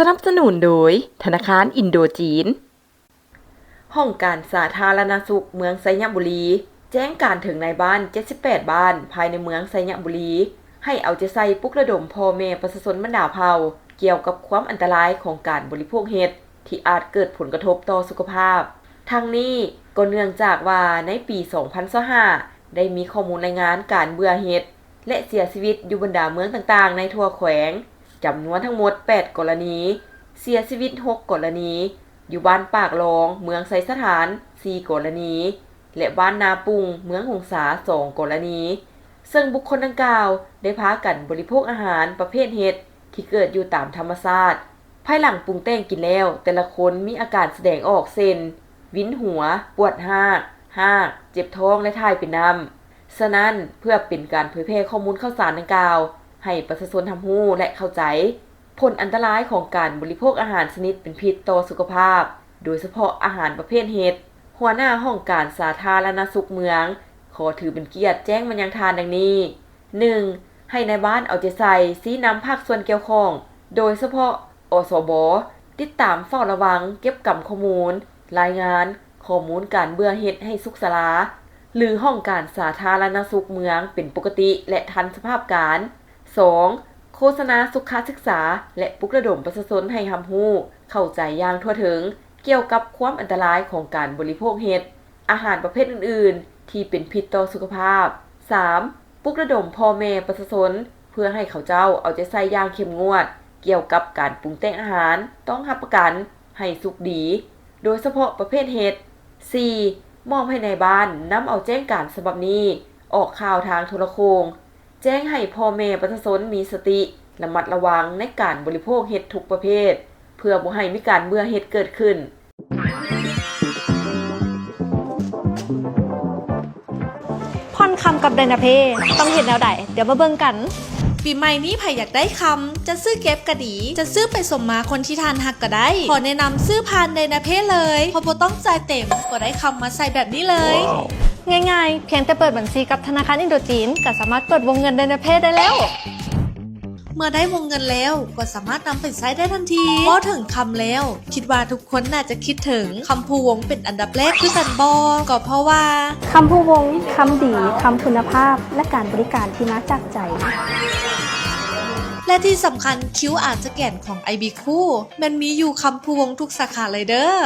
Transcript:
นับสนุนโดยธนาคารอินโดจีนห้องการสาธารณสุขเมืองไซยบุรีแจ้งการถึงนายบ้าน78บ้านภายในเมืองไซยบุรีให้เอาใจใส่ปลุกระดมพ่อแม่ประชาชนบรรดาเผ่าเกี่ยวกับความอันตรายของการบริโภคเห็ดที่อาจเกิดผลกระทบต่อสุขภาพทั้งนี้ก็เนื่องจากว่าในปี2025ได้มีข้อมูลรายงานการเบื่อเห็ดและเสียชีวิตอยู่บรรดาเมืองต่างๆในทั่วแขวงจำนวนทั้งหมด8กรณีเสียชีวิต6กรณีอยู่บ้านปากรองเมืองไซสถาน4กรณีและบ้านนาปุงเมืองหงสา2กรณีซึ่งบุคคลดังกล่าวได้พากันบริโภคอาหารประเภทเห็ดที่เกิดอยู่ตามธรรมชาติภายหลังปรุงแต่งกินแล้วแต่ละคนมีอาการแสดงออกเช่นวินหัวปวดหากเจ็บท้องและถ่ายเป็นน้ำฉะนั้นเพื่อเป็นการเผยแพร่ข้อมูลข่าวสารดังกล่าวให้ประชาชนรู้และเข้าใจผลอันตรายของการบริโภคอาหารชนิดเป็นพิษต่อสุขภาพโดยเฉพาะอาหารประเภทเห็ดหัวหน้าห้องการสาธารณสุขเมืองขอถือเป็นเกียรติแจ้งมายังทานดังนี้ 1. ให้ในบ้านเอาใจใส่ชี้นำภาคส่วนเกี่ยวข้องโดยเฉพาะอสบติดตามเฝ้าระวังเก็บกำข้อมูลรายงานข้อมูลการเบื่อเห็ดให้สุขศาลาหรือห้องการสาธารณสุขเมืองเป็นปกติและทันสภาพการ 2. โฆษณาสุขศึกษาและปลุกระดมประชาชนให้รู้เข้าใจอย่างทั่วถึงเกี่ยวกับความอันตรายของการบริโภคเห็ดอาหารประเภทอื่นๆที่เป็นพิษต่อสุขภาพ 3. ปลุกระดมพ่อแม่ประชาชนเพื่อให้เขาเจ้าเอาใจใส่อย่างเข้มงวดเกี่ยวกับการปรุงแต่งอาหารต้องรับประกันให้สุกดีโดยเฉพาะประเภทเห็ด 4. มอบให้ในบ้านนำเอาแจ้งการฉบับนี้ออกข่าวทางโทรโข่งแจ้งให้พ่อแม่ประชาชนมีสติระมัดระวังในการบริโภคเห็ดทุกประเภทเพื่อบ่ให้มีการเบื่อเห็ดเกิดขึ้นพ่อนคำกับไดนาเพต้องเห็นแนวใดเดี๋ยวมาเบิ่งกันปีใหม่นี้ไผอยากได้คำจะซื้อเก็บก็ดีจะซื้อไปสมมาคนที่ทานหักก็ได้ขอแนะนำซื้อผ่านไดนาเพเลยเพราะบ่ต้องจ่ายเต็มก็ได้คำมาใส่แบบนี้เลย ง่ายๆเพียงแต่เปิดบัญชีกับธนาคารอินโดจีนก็สามารถเปิดวงเงินไดนาเพได้แล้วเมื่อได้วงเงินแล้วก็สามารถนำไปใช้ได้ทันทีพอถึงคำแล้วคิดว่าทุกคนน่าจะคิดถึงคำพูวงเป็นอันดับแรกคือกันก็เพราะว่าคำพูวงคำดีคำคุณภาพและการบริการที่น่าจักใจและที่สำคัญคิ้วอ่านสแกนของ IB คู่มันมีอยู่คำพูวงทุกสาขาเลยเด้อ